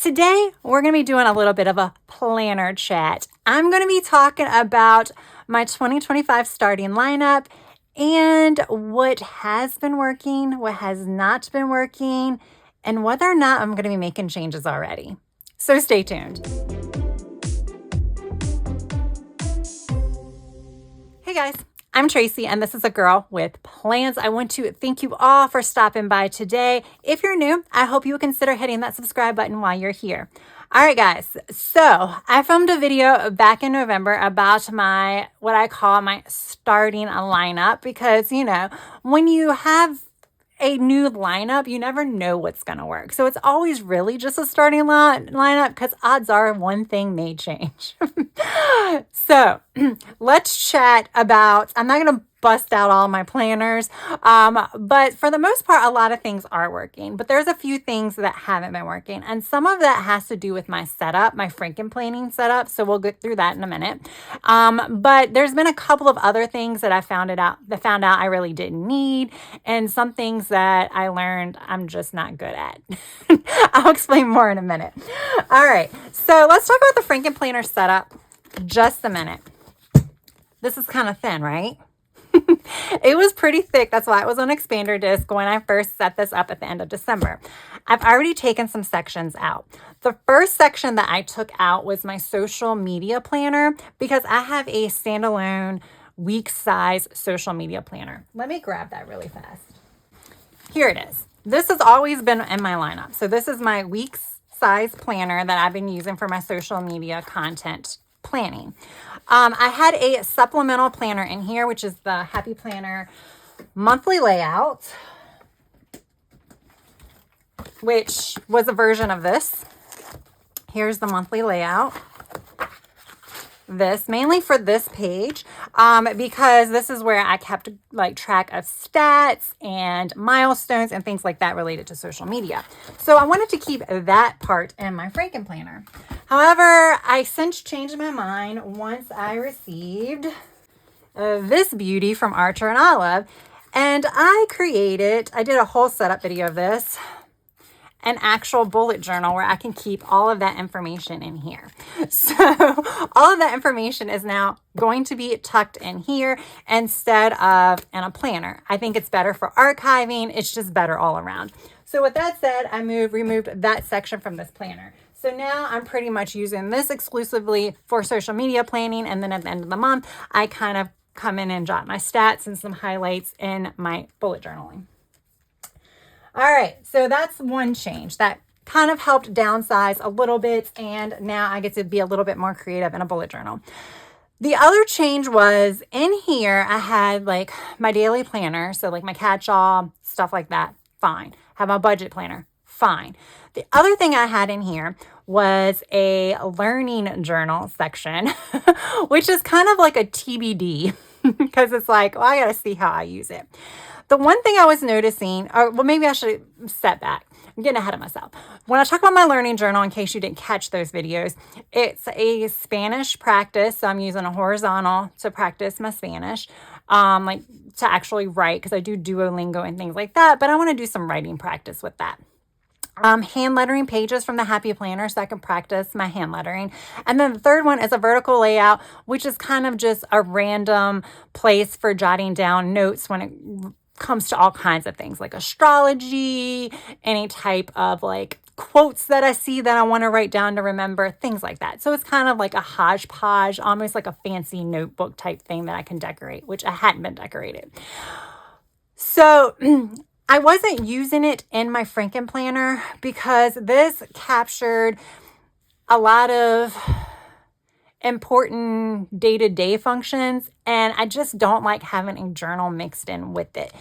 Today, we're going to be doing a little bit of a planner chat. I'm going to be talking about my 2025 starting lineup and what has been working, what has not been working, and whether or not I'm going to be making changes already. So stay tuned. Hey guys, I'm Tracy and this is A Girl with Plans. I want to thank you all for stopping by today. If you're new, I hope you will consider hitting that subscribe button while you're here. All right, guys. So I filmed a video back in November about what I call my starting a lineup because, when you have a new lineup, you never know what's going to work. So it's always really just a starting lineup because odds are one thing may change. So let's chat about, I'm not going to bust out all my planners, but for the most part, a lot of things are working, but there's a few things that haven't been working. And some of that has to do with my setup, my FrankenPlanning setup. So we'll get through that in a minute. But there's been a couple of other things that I found out I really didn't need. And some things that I learned I'm just not good at. I'll explain more in a minute. All right. So let's talk about the FrankenPlanner setup just a minute. This is kind of thin, right? It was pretty thick. That's why it was on expander disc when I first set this up at the end of December. I've already taken some sections out. The first section that I took out was my social media planner because I have a standalone week size social media planner. Let me grab that really fast. Here it is. This has always been in my lineup. So this is my week size planner that I've been using for my social media content planning. I had a supplemental planner in here, which is the Happy Planner monthly layout, which was a version of this. Here's the monthly layout. This mainly for this page, because this is where I kept track of stats and milestones and things like that related to social media. So I wanted to keep that part in my FrankenPlanner. However, I since changed my mind once I received this beauty from Archer and Olive, and I did a whole setup video of this, an actual bullet journal where I can keep all of that information in here. So all of that information is now going to be tucked in here instead of in a planner. I think it's better for archiving. It's just better all around. So with that said, I removed that section from this planner. So now I'm pretty much using this exclusively for social media planning. And then at the end of the month, I kind of come in and jot my stats and some highlights in my bullet journaling. All right, so that's one change that kind of helped downsize a little bit, and now I get to be a little bit more creative in a bullet journal. The other change was in here, I had my daily planner, so my catch-all, stuff like that, fine. Have my budget planner, fine. The other thing I had in here was a learning journal section, which is kind of like a TBD, because it's I got to see how I use it. The one thing I was noticing, maybe I should step back. I'm getting ahead of myself. When I talk about my learning journal, in case you didn't catch those videos, it's a Spanish practice. So I'm using a horizontal to practice my Spanish, to actually write, because I do Duolingo and things like that. But I want to do some writing practice with that. Hand lettering pages from the Happy Planner so I can practice my hand lettering. And then the third one is a vertical layout, which is kind of just a random place for jotting down notes when it comes to all kinds of things like astrology, any type of quotes that I see that I want to write down to remember, things like that. So it's kind of like a hodgepodge, almost like a fancy notebook type thing that I can decorate, which I hadn't been decorated. So I wasn't using it in my FrankenPlanner because this captured a lot of important day-to-day functions, and I just don't like having a journal mixed in with it.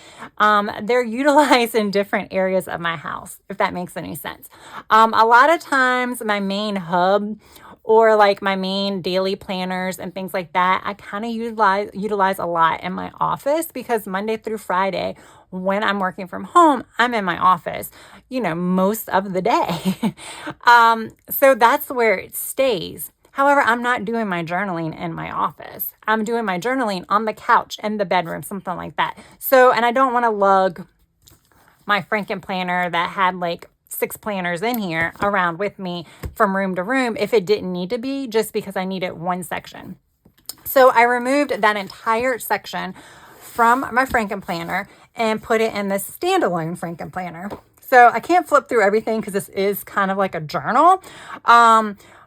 They're utilized in different areas of my house, if that makes any sense. A lot of times my main hub or my main daily planners and things like that, I kind of utilize a lot in my office because Monday through Friday, when I'm working from home, I'm in my office, most of the day. So that's where it stays. However, I'm not doing my journaling in my office. I'm doing my journaling on the couch in the bedroom, something like that. So, and I don't want to lug my FrankenPlanner that had 6 planners in here around with me from room to room if it didn't need to be, just because I needed one section. So I removed that entire section from my FrankenPlanner and put it in this standalone FrankenPlanner. So I can't flip through everything because this is kind of like a journal.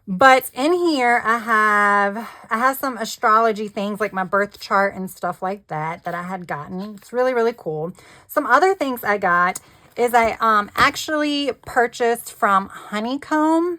But in here I have some astrology things like my birth chart and stuff like that I had gotten. It's really, really cool. Some other things I got is I actually purchased from Honeycomb.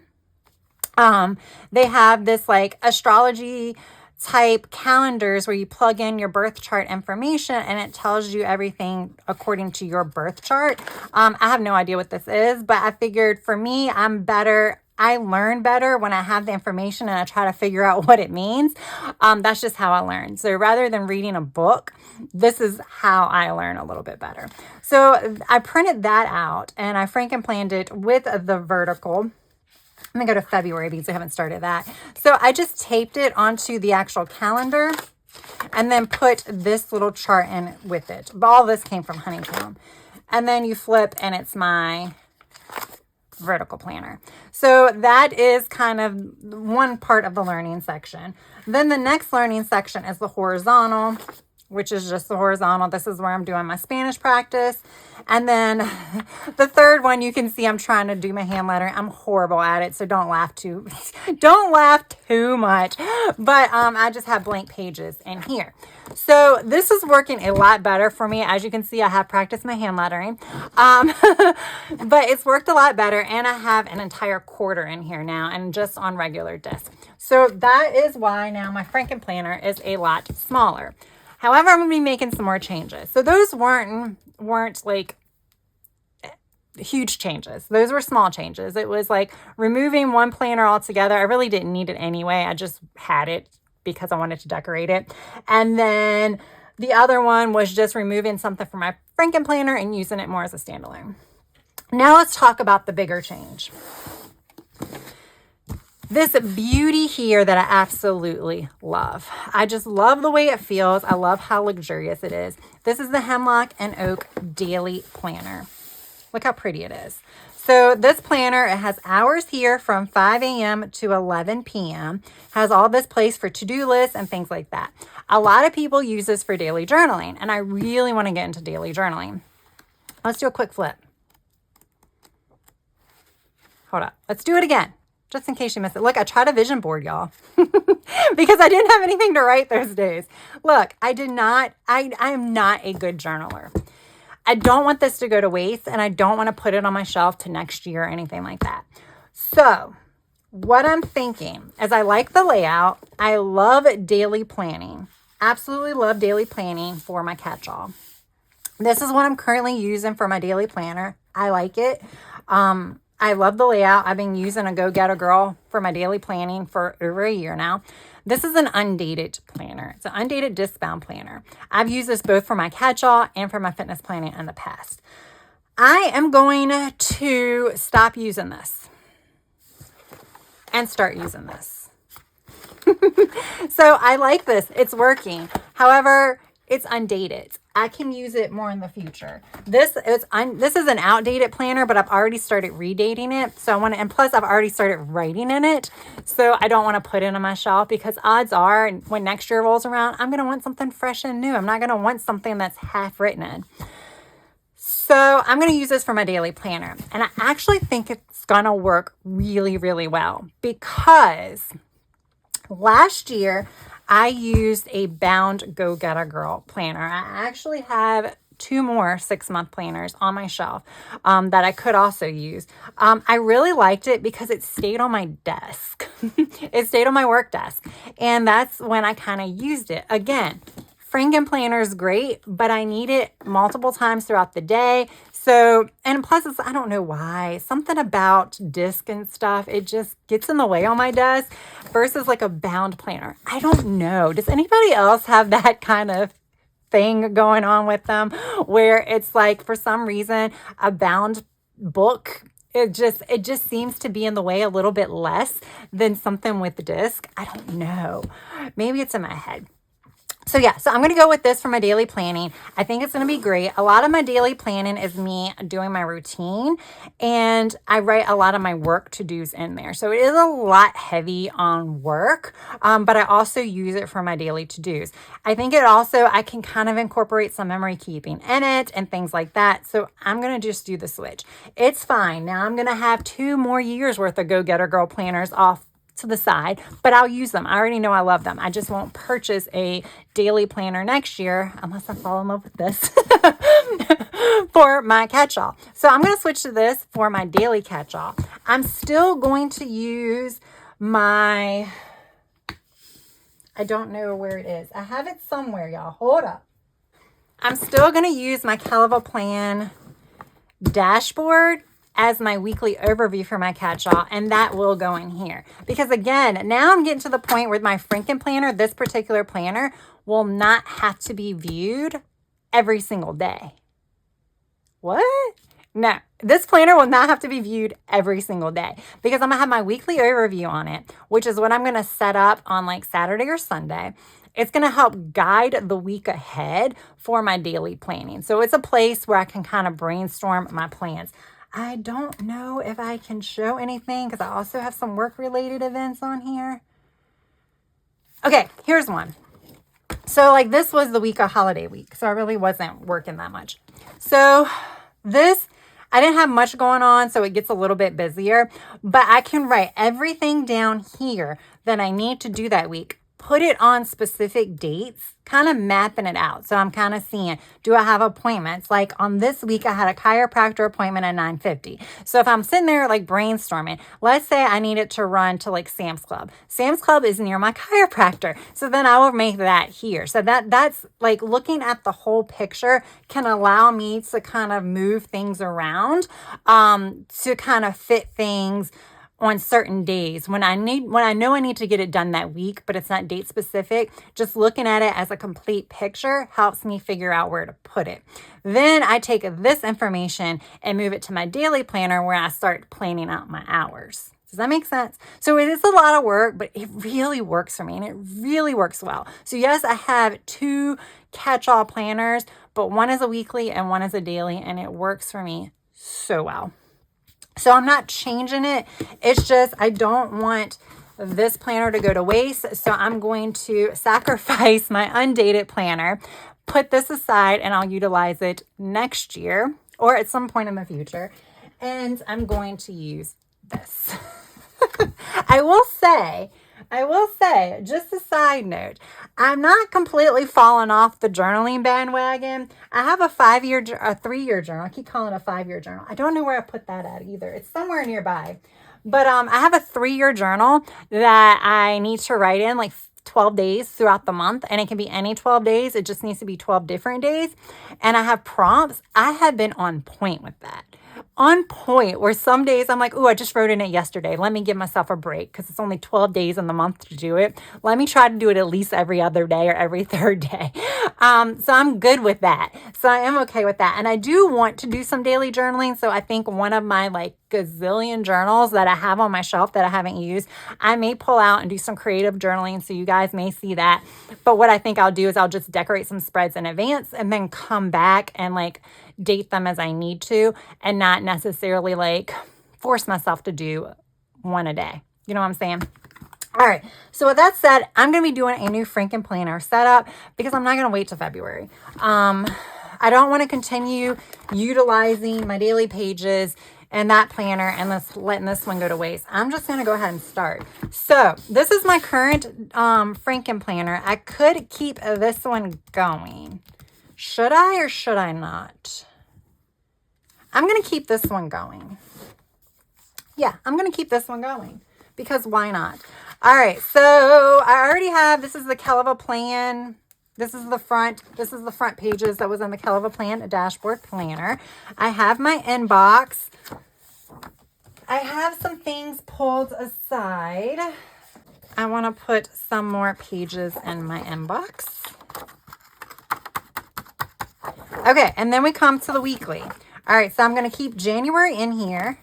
They have this like astrology type calendars where you plug in your birth chart information and it tells you everything according to your birth chart. I have no idea what this is, but I figured for me, I learn better when I have the information and I try to figure out what it means. That's just how I learn. So rather than reading a book, this is how I learn a little bit better. So I printed that out and I FrankenPlanned it with the vertical. I'm going to go to February because I haven't started that. So I just taped it onto the actual calendar and then put this little chart in with it. All this came from Honeycomb. And then you flip and it's my vertical planner. So that is kind of one part of the learning section. Then the next learning section is the horizontal, which is just the horizontal. This is where I'm doing my Spanish practice. And then the third one, you can see I'm trying to do my hand lettering. I'm horrible at it, so don't laugh too much. But I just have blank pages in here. So this is working a lot better for me. As you can see, I have practiced my hand lettering. But it's worked a lot better, and I have an entire quarter in here now and just on regular disc. So that is why now my FrankenPlanner is a lot smaller. However, I'm going to be making some more changes. So those weren't like huge changes. Those were small changes. It was like removing one planner altogether. I really didn't need it anyway. I just had it because I wanted to decorate it. And then the other one was just removing something from my FrankenPlanner and using it more as a standalone. Now let's talk about the bigger change. This beauty here that I absolutely love. I just love the way it feels. I love how luxurious it is. This is the Hemlock and Oak Daily Planner. Look how pretty it is. So this planner, it has hours here from 5 a.m. to 11 p.m. Has all this place for to-do lists and things like that. A lot of people use this for daily journaling, and I really want to get into daily journaling. Let's do a quick flip. Hold up. Let's do it again, just in case you missed it. Look, I tried a vision board, y'all, because I didn't have anything to write those days. Look, I am not a good journaler. I don't want this to go to waste, and I don't want to put it on my shelf to next year or anything like that. So what I'm thinking is I like the layout. I love daily planning. Absolutely love daily planning for my catch-all. This is what I'm currently using for my daily planner. I like it. I love the layout. I've been using a Go Get a Girl for my daily planning for over a year now. This is an undated planner. It's an undated disc-bound planner. I've used this both for my catch-all and for my fitness planning in the past. I am going to stop using this and start using this. So I like this. It's working. However, it's undated. I can use it more in the future. This is an outdated planner, but I've already started redating it. So and plus I've already started writing in it. So I don't want to put it on my shelf because odds are when next year rolls around, I'm going to want something fresh and new. I'm not going to want something that's half written in. So I'm going to use this for my daily planner. And I actually think it's going to work really, really well because last year I used a bound Go Get a Girl planner. I actually have 2 more 6-month planners on my shelf that I could also use. I really liked it because it stayed on my desk. It stayed on my work desk. And that's when I kind of used it. Again, FrankenPlanner is great, but I need it multiple times throughout the day. So, and plus I don't know why, something about disc and stuff, it just gets in the way on my desk versus like a bound planner. I don't know. Does anybody else have that kind of thing going on with them where it's like, for some reason, a bound book, it just seems to be in the way a little bit less than something with the disc? I don't know. Maybe it's in my head. So yeah, so I'm going to go with this for my daily planning. I think it's going to be great. A lot of my daily planning is me doing my routine, and I write a lot of my work to-dos in there. So it is a lot heavy on work, but I also use it for my daily to-dos. I think it also, I can kind of incorporate some memory keeping in it and things like that. So I'm going to just do the switch. It's fine. Now I'm going to have 2 more years worth of Go Getter Girl planners off to the side, but I'll use them. I already know I love them. I just won't purchase a daily planner next year unless I fall in love with this for my catch-all. So I'm going to switch to this for my daily catch-all. I'm still going to use my, I don't know where it is. I have it somewhere, y'all. Hold up. I'm still going to use my Caliva Plan dashboard as my weekly overview for my catch-all, and that will go in here. Because again, now I'm getting to the point where my FrankenPlanner, this particular planner, will not have to be viewed every single day. What? No, this planner will not have to be viewed every single day because I'm gonna have my weekly overview on it, which is what I'm gonna set up on like Saturday or Sunday. It's going to help guide the week ahead for my daily planning. So it's a place where I can kind of brainstorm my plans. I don't know if I can show anything because I also have some work-related events on here. Okay, here's one. So like this was the week of holiday week, so I really wasn't working that much. So this, I didn't have much going on, so it gets a little bit busier, but I can write everything down here that I need to do that week, put it on specific dates, kind of mapping it out. So I'm kind of seeing, do I have appointments? Like on this week, I had a chiropractor appointment at 9:50. So if I'm sitting there like brainstorming, let's say I needed to run to like Sam's Club. Sam's Club is near my chiropractor. So then I will make that here. So that's like looking at the whole picture can allow me to kind of move things around, to kind of fit things on certain days when I know I need to get it done that week, but it's not date specific. Just looking at it as a complete picture helps me figure out where to put it. Then I take this information and move it to my daily planner where I start planning out my hours. Does that make sense? So it is a lot of work, but it really works for me and it really works well. So yes, I have 2 catch-all planners, but one is a weekly and one is a daily, and it works for me so well. So I'm not changing it. It's just I don't want this planner to go to waste. So I'm going to sacrifice my undated planner, put this aside, and I'll utilize it next year or at some point in the future. And I'm going to use this. I will say, just a side note, I'm not completely falling off the journaling bandwagon. I have a 3-year journal. I keep calling it a 5-year journal. I don't know where I put that at either. It's somewhere nearby. But I have a 3-year journal that I need to write in like 12 days throughout the month, and it can be any 12 days. It just needs to be 12 different days. And I have prompts. I have been on point with that. On point, where some days I'm like, oh, I just wrote in it yesterday. Let me give myself a break because it's only 12 days in the month to do it. Let me try to do it at least every other day or every third day. So I'm good with that. So I am okay with that. And I do want to do some daily journaling. So I think one of my like gazillion journals that I have on my shelf that I haven't used, I may pull out and do some creative journaling. So you guys may see that. But what I think I'll do is I'll just decorate some spreads in advance and then come back and like date them as I need to and not necessarily like force myself to do one a day. You know what I'm saying? All right. So with that said, I'm going to be doing a new FrankenPlanner setup because I'm not going to wait till February. I don't want to continue utilizing my daily pages and that planner and letting this one go to waste. I'm just going to go ahead and start. So this is my current FrankenPlanner. I could keep this one going. Should I or should I not? I'm going to keep this one going. Yeah, I'm going to keep this one going because why not? All right, so I already have, this is the Caliva Plan. This is the front pages that was in the Caliva Plan dashboard planner. I have my inbox. I have some things pulled aside. I want to put some more pages in my inbox. Okay, and then we come to the weekly. All right, so I'm going to keep January in here.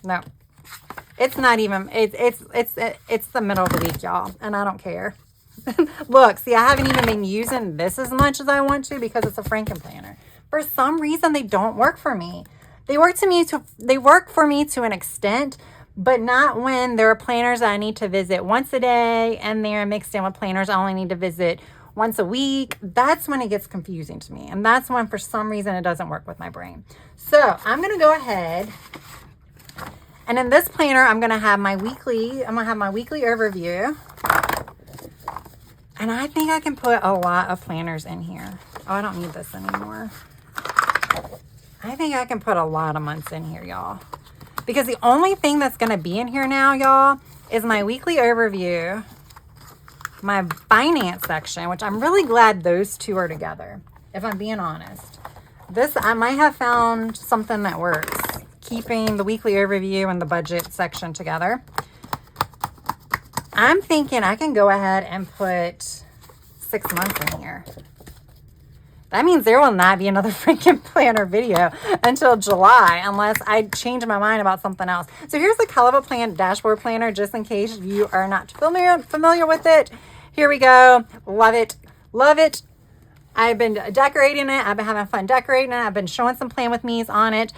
No. It's not even, it's the middle of the week, y'all, and I don't care. Look, see, I haven't even been using this as much as I want to because it's a FrankenPlanner. For some reason, they don't work for me. They work for me to an extent, but not when there are planners I need to visit once a day and they're mixed in with planners I only need to visit once a week. That's when it gets confusing to me. And that's when for some reason it doesn't work with my brain. So I'm going to go ahead. And in this planner, I'm going to have my weekly overview. And I think I can put a lot of planners in here. Oh, I don't need this anymore. I think I can put a lot of months in here, y'all. Because the only thing that's going to be in here now, y'all, is my weekly overview, my finance section, which I'm really glad those two are together, if I'm being honest. This, I might have found something that works, keeping the weekly overview and the budget section together. I'm thinking I can go ahead and put 6 months in here. That means there will not be another FrankenPlanner video until July unless I change my mind about something else. So here's the Caliber Plan Dashboard Planner, just in case you are not familiar with it. Here we go. Love it. Love it. I've been decorating it. I've been having fun decorating it. I've been showing some Plan With Me's on it.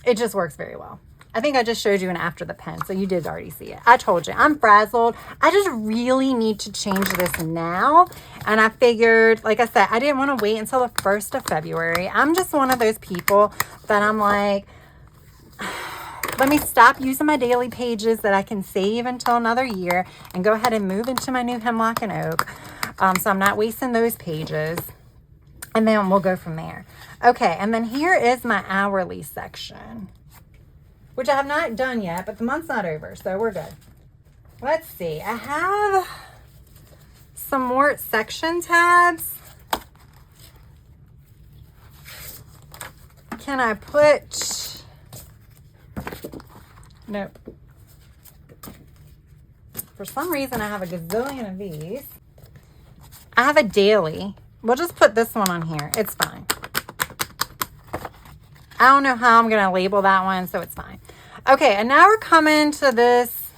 It just works very well. I think I just showed you an after the pen, so you did already see it. I told you, I'm frazzled. I just really need to change this now. And I figured, like I said, I didn't want to wait until the 1st of February. I'm just one of those people that I'm like, let me stop using my daily pages that I can save until another year and go ahead and move into my new Hemlock and Oak. So I'm not wasting those pages. And then we'll go from there. Okay, and then here is my hourly section, which I have not done yet, but the month's not over, so we're good. Let's see. I have some more section tabs. Can I put... Nope. For some reason, I have a gazillion of these. I have a daily. We'll just put this one on here. It's fine. I don't know how I'm going to label that one, so it's fine. Okay, and now we're coming to this.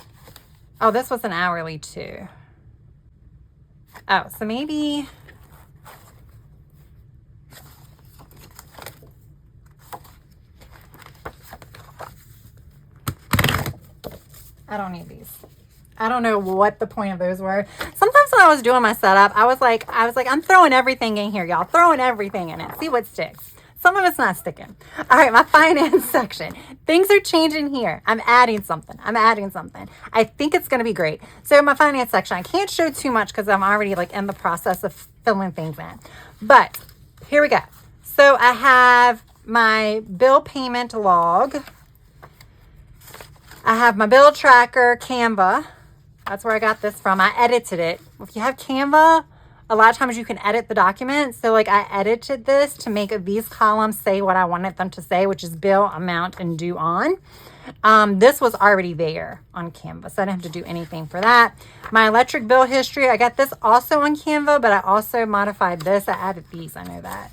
Oh, this was an hourly too. Oh, so maybe. I don't need these. I don't know what the point of those were. Sometimes when I was doing my setup, I was like, I'm throwing everything in here, y'all. Throwing everything in it. See what sticks. Some of it's not sticking. All right, my finance section. Things are changing here. I'm adding something. I think it's going to be great. So my finance section, I can't show too much because I'm already like in the process of filling things in. But here we go. So I have my bill payment log. I have my bill tracker, Canva. That's where I got this from. I edited it. If you have Canva, a lot of times you can edit the document. So like I edited this to make these columns say what I wanted them to say, which is bill, amount, and due on. This was already there on Canva, so I didn't have to do anything for that. My electric bill history, I got this also on Canva, but I also modified this. I added these, I know that.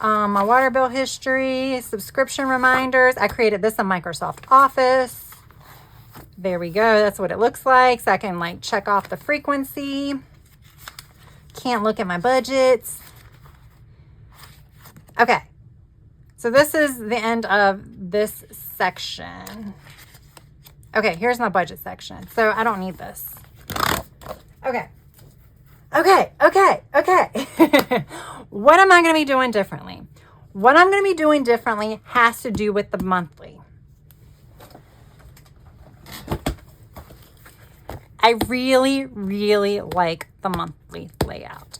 My water bill history, subscription reminders. I created this in Microsoft Office. There we go. That's what it looks like. So I can like check off the frequency. Can't look at my budgets. Okay. So this is the end of this section. Okay, here's my budget section. So I don't need this. Okay. What am I going to be doing differently? What I'm going to be doing differently has to do with the monthly. I really, really like the monthly layout.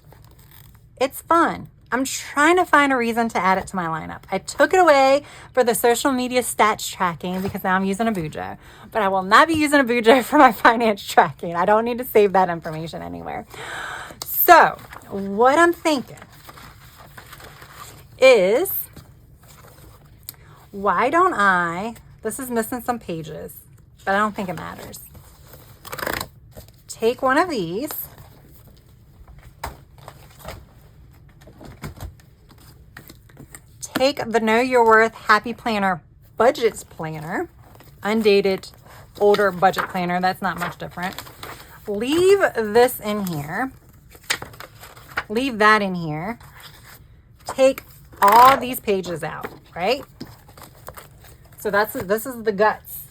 It's fun. I'm trying to find a reason to add it to my lineup. I took it away for the social media stats tracking because now I'm using a Bujo, but I will not be using a Bujo for my finance tracking. I don't need to save that information anywhere. So what I'm thinking is, why don't this is missing some pages, but I don't think it matters. Take one of these, take the Know Your Worth Happy Planner Budgets Planner. undated, older budget planner. That's not much different. Leave this in here. Leave that in here. Take all these pages out, right? So this is the guts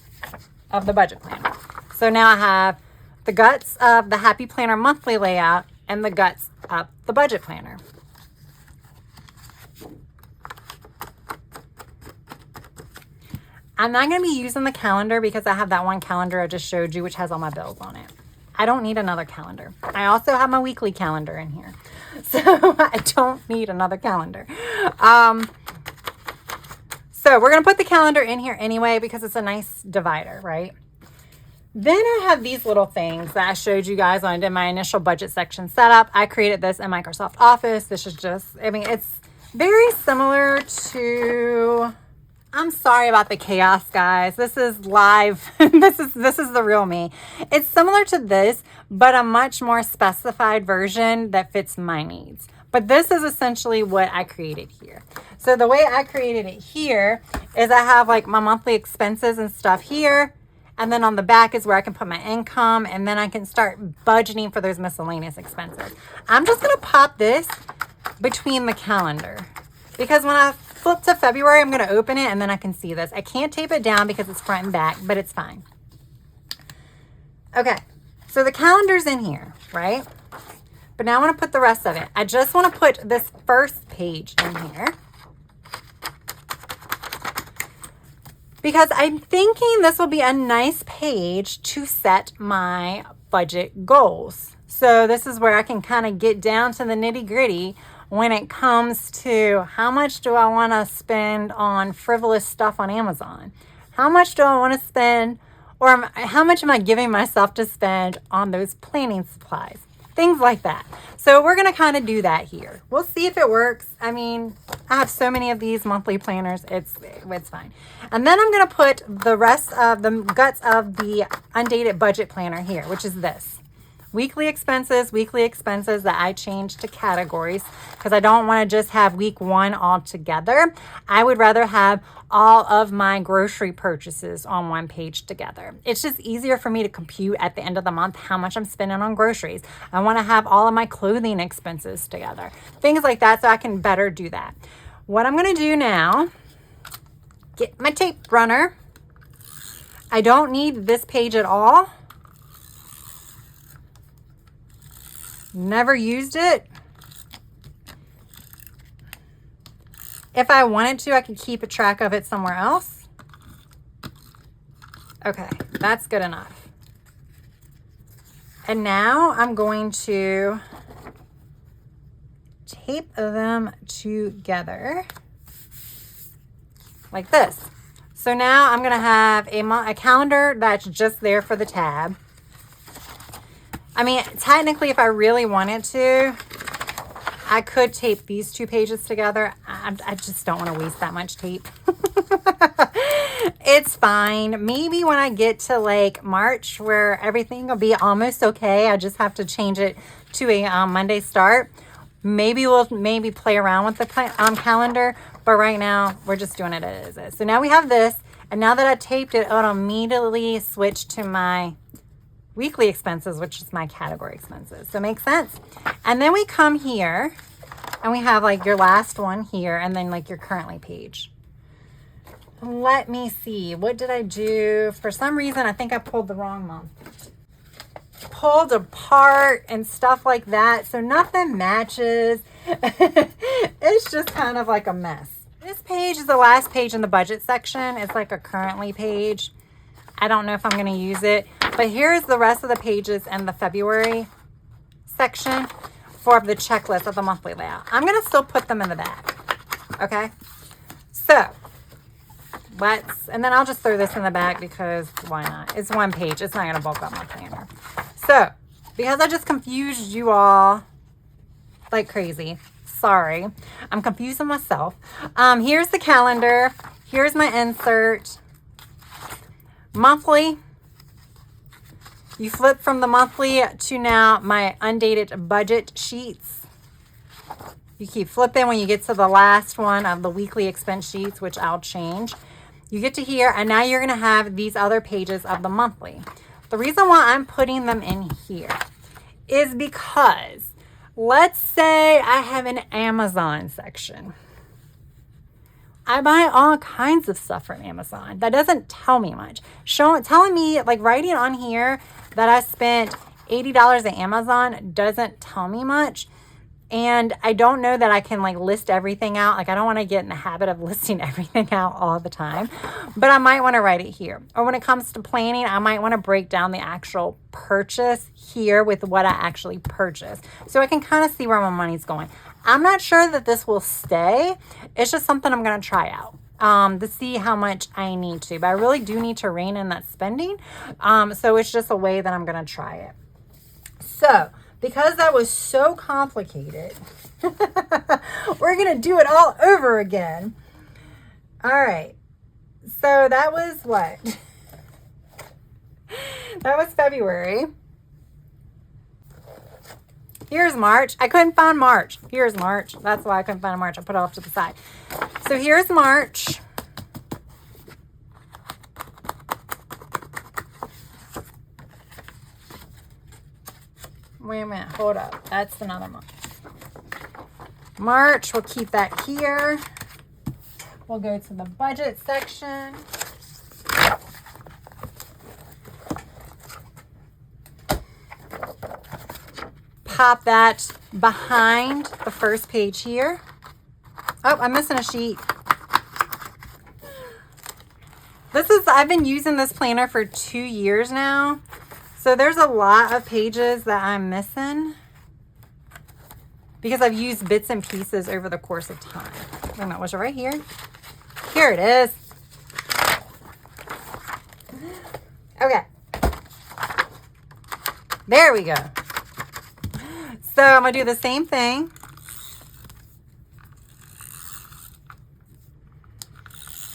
of the budget planner. So now I have the guts of the Happy Planner monthly layout and the guts of the budget planner. I'm not going to be using the calendar because I have that one calendar I just showed you, which has all my bills on it. I don't need another calendar. I also have my weekly calendar in here. So I don't need another calendar. So we're going to put the calendar in here anyway because it's a nice divider, right? Then I have these little things that I showed you guys when I did my initial budget section setup. I created this in Microsoft Office. This is just, I mean, it's very similar to, I'm sorry about the chaos, guys. This is live. This is the real me. It's similar to this, but a much more specified version that fits my needs. But this is essentially what I created here. So the way I created it here is I have like my monthly expenses and stuff here. And then on the back is where I can put my income, and then I can start budgeting for those miscellaneous expenses. I'm just going to pop this between the calendar because when I flip to February, I'm going to open it and then I can see this. I can't tape it down because it's front and back, but it's fine. Okay, so the calendar's in here, right? But now I want to put the rest of it. I just want to put this first page in here because I'm thinking this will be a nice page to set my budget goals. So this is where I can kind of get down to the nitty gritty when it comes to how much do I want to spend on frivolous stuff on Amazon? How much do I want to spend, or how much am I giving myself to spend on those planning supplies? Things like that. So we're going to kind of do that here. We'll see if it works. I mean, I have so many of these monthly planners. It's fine. And then I'm going to put the rest of the guts of the undated budget planner here, which is this. Weekly expenses that I changed to categories because I don't want to just have week one all together. I would rather have all of my grocery purchases on one page together. It's just easier for me to compute at the end of the month how much I'm spending on groceries. I want to have all of my clothing expenses together. Things like that so I can better do that. What I'm going to do now, get my tape runner. I don't need this page at all. Never used it. If I wanted to, I could keep a track of it somewhere else. Okay, that's good enough. And now I'm going to tape them together like this. So now I'm going to have a calendar that's just there for the tab. I mean, technically, if I really wanted to, I could tape these two pages together. I just don't want to waste that much tape. It's fine. Maybe when I get to like March where everything will be almost okay, I just have to change it to a Monday start. Maybe we'll play around with the calendar, but right now we're just doing it as is. So now we have this, and now that I taped it, it'll immediately switch to my weekly expenses, which is my category expenses. So it makes sense. And then we come here and we have like your last one here and then like your currently page. Let me see. What did I do? For some reason, I think I pulled the wrong month. Pulled apart and stuff like that. So nothing matches. It's just kind of like a mess. This page is the last page in the budget section. It's like a currently page. I don't know if I'm going to use it, but here's the rest of the pages in the February section for the checklist of the monthly layout. I'm going to still put them in the back. Okay. So and then I'll just throw this in the back because why not? It's one page. It's not going to bulk up my planner. So because I just confused you all like crazy. Sorry. I'm confusing myself. Here's the calendar. Here's my insert. Monthly, you flip from the monthly to now my undated budget sheets. You keep flipping when you get to the last one of the weekly expense sheets, which I'll change. You get to here, and now you're going to have these other pages of the monthly. The reason why I'm putting them in here is because let's say I have an Amazon section. I buy all kinds of stuff from Amazon. That doesn't tell me much. Telling me, like writing on here that I spent $80 at Amazon doesn't tell me much. And I don't know that I can like list everything out. Like I don't want to get in the habit of listing everything out all the time, but I might want to write it here. Or when it comes to planning, I might want to break down the actual purchase here with what I actually purchased, so I can kind of see where my money's going. I'm not sure that this will stay. It's just something I'm going to try out to see how much I need to, but I really do need to rein in that spending. So it's just a way that I'm going to try it. So because that was so complicated, we're going to do it all over again. All right. So that was what? That was February. Here's March. I couldn't find March. Here's March. That's why I couldn't find March. I put it off to the side. So here's March. Wait a minute. Hold up. That's another month. March. We'll keep that here. We'll go to the budget section. Pop that behind the first page here. Oh, I'm missing a sheet. I've been using this planner for 2 years now. So there's a lot of pages that I'm missing because I've used bits and pieces over the course of time. Wait a minute, was it right here? Here it is. Okay. There we go. So I'm going to do the same thing.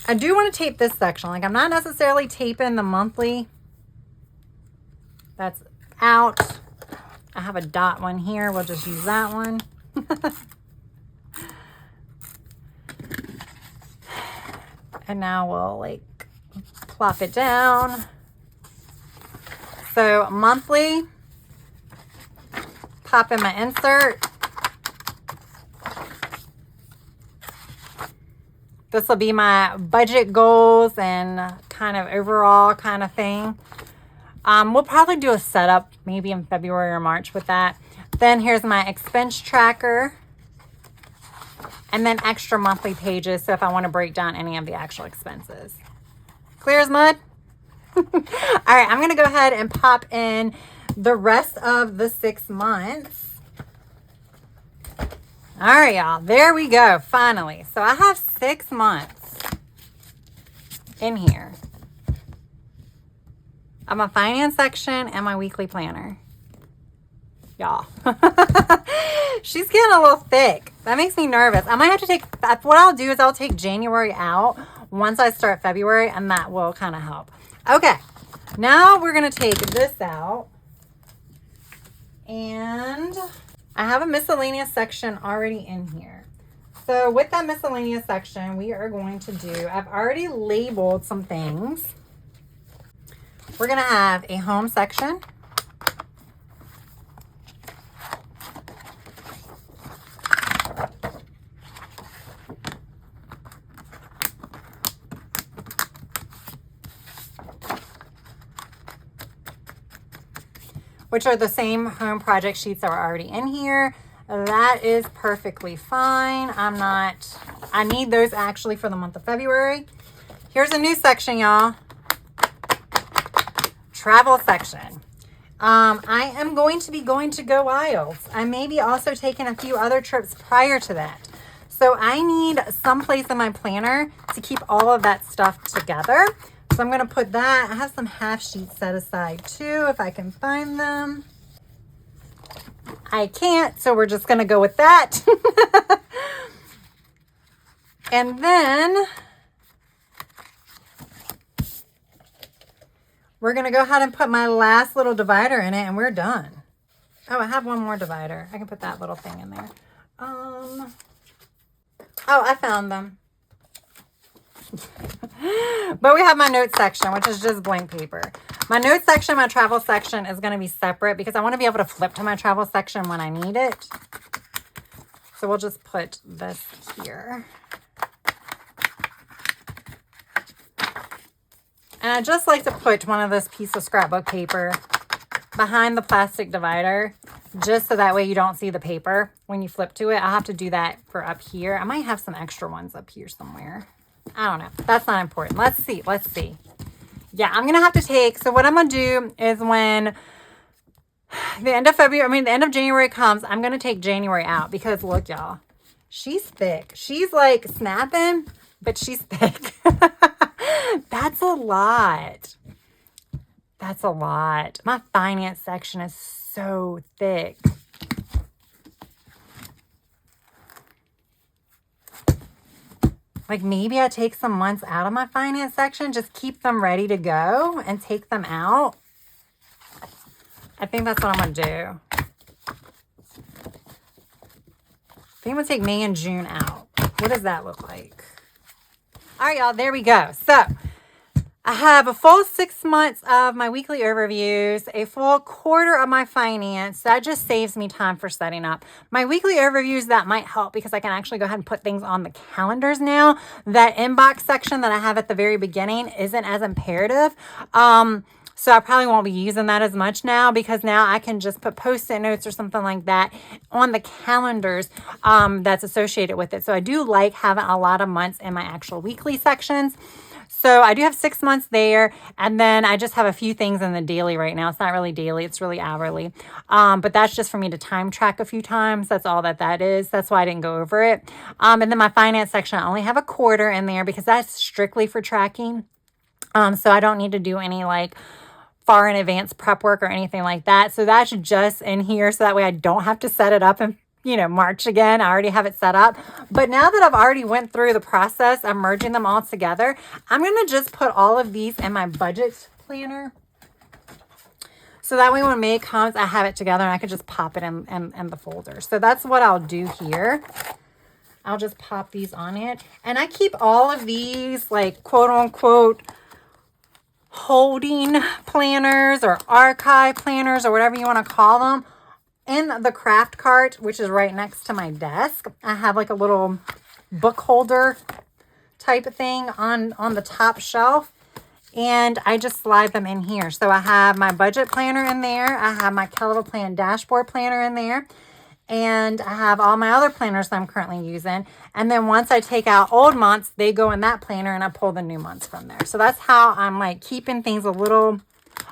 I do want to tape this section. Like I'm not necessarily taping the monthly. That's out. I have a dot one here. We'll just use that one. And now we'll like plop it down. So monthly. Pop in my insert. This will be my budget goals and kind of overall kind of thing. We'll probably do a setup maybe in February or March with that. Then here's my expense tracker. And then extra monthly pages. So if I want to break down any of the actual expenses. Clear as mud? All right, I'm going to go ahead and pop in the rest of the 6 months. All right, y'all. There we go. Finally. So I have 6 months in here of my finance section and my weekly planner. Y'all. She's getting a little thick. That makes me nervous. I might have to take, what I'll do is I'll take January out once I start February, and that will kind of help. Okay. Now we're going to take this out. And I have a miscellaneous section already in here. So with that miscellaneous section, we are going to do, I've already labeled some things. We're going to have a home section. Which are the same home project sheets that were already in here. That is perfectly fine. I need those actually for the month of February. Here's a new section, y'all. Travel section. I am going to be going to Go Wilds. I may be also taking a few other trips prior to that. So I need some place in my planner to keep all of that stuff together. So I'm going to put that. I have some half sheets set aside too, if I can find them. I can't, so we're just going to go with that. And then we're going to go ahead and put my last little divider in it, and we're done. Oh, I have one more divider. I can put that little thing in there. Oh, I found them. But we have my notes section, which is just blank paper. My notes section, my travel section is going to be separate because I want to be able to flip to my travel section when I need it. So we'll just put this here. And I just like to put one of this piece of scrapbook paper behind the plastic divider, just so that way you don't see the paper when you flip to it. I'll have to do that for up here. I might have some extra ones up here somewhere. I don't know. That's not important. Let's see. Let's see. Yeah, I'm going to have to take, so what I'm going to do is when the end of February, the end of January comes, I'm going to take January out because look, y'all, she's thick. She's like snapping, but she's thick. That's a lot. That's a lot. My finance section is so thick. Like maybe I take some months out of my finance section, just keep them ready to go and take them out. I think that's what I'm going to do. I think I'm going to take May and June out. What does that look like? All right, y'all, there we go. So I have a full 6 months of my weekly overviews, a full quarter of my finance. That just saves me time for setting up my weekly overviews. That might help because I can actually go ahead and put things on the calendars now. That inbox section that I have at the very beginning isn't as imperative. So I probably won't be using that as much now because now I can just put post-it notes or something like that on the calendars that's associated with it. So I do like having a lot of months in my actual weekly sections. So I do have 6 months there. And then I just have a few things in the daily right now. It's not really daily. It's really hourly. But that's just for me to time track a few times. That's all that is. That's why I didn't go over it. And then my finance section, I only have a quarter in there because that's strictly for tracking. So I don't need to do any like far in advance prep work or anything like that. So that's just in here. So that way I don't have to set it up and March again. I already have it set up. But now that I've already went through the process of merging them all together, I'm going to just put all of these in my budget planner. So that way when May comes, I have it together and I can just pop it in the folder. So that's what I'll do here. I'll just pop these on it. And I keep all of these like quote unquote holding planners or archive planners or whatever you want to call them in the craft cart, which is right next to my desk. I have like a little book holder type of thing on the top shelf, and I just slide them in here. So I have my budget planner in there. I have my Keller Plan dashboard planner in there. And I have all my other planners that I'm currently using. And then once I take out old months, they go in that planner and I pull the new months from there. So that's how I'm like keeping things a little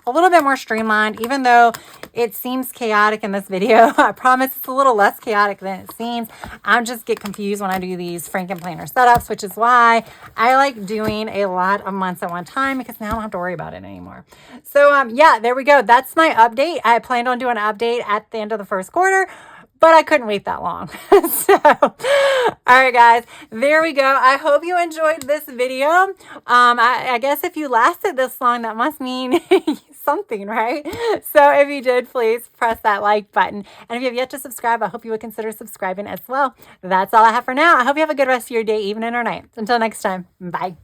bit more streamlined, even though it seems chaotic in this video. I promise it's a little less chaotic than it seems. I just get confused when I do these FrankenPlanner setups, which is why I like doing a lot of months at one time because now I don't have to worry about it anymore. So yeah, there we go. That's my update. I planned on doing an update at the end of the first quarter, but I couldn't wait that long. So, all right, guys, there we go. I hope you enjoyed this video. I guess if you lasted this long, that must mean something, right? So if you did, please press that like button. And if you have yet to subscribe, I hope you would consider subscribing as well. That's all I have for now. I hope you have a good rest of your day, evening or night. Until next time, bye.